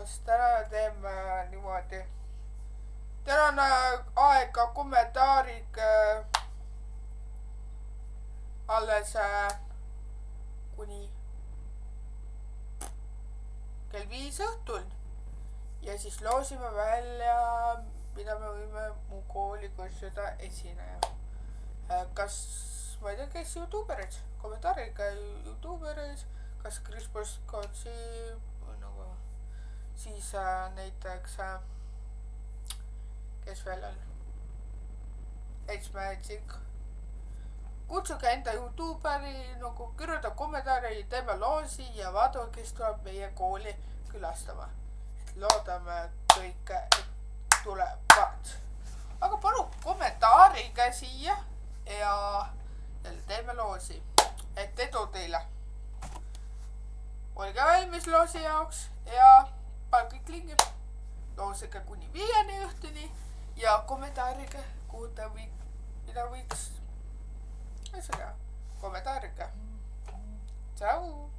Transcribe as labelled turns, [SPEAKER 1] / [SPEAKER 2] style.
[SPEAKER 1] kas täna teeme niimoodi. Täna on aega kommentaarig alles kuni kell 5 õhtul ja siis loosime välja, mida me võime mu kooliga seda esineja. Kas, ma ei tea, kes YouTuberid, kommentaariga YouTuberid, kas Chris Postcotsi, nagu, siis näiteks, kes veel on, H-Magic. Kutsuge enda YouTuberi, nagu kirjuta kommentaari, teeme loosi ja vaadake, kes tuleb meie kooli külastama. Loodame kõike tulevad. Aga palun kommentaariga siia ja teeme loosi. Et edu teile. Olge valmis loosi jaoks ja pange kõik lingid. Loosige kuni 5 õhtuni ja kommentaariga, kuhu ta mida võiks. Kommentaariga. Tšau!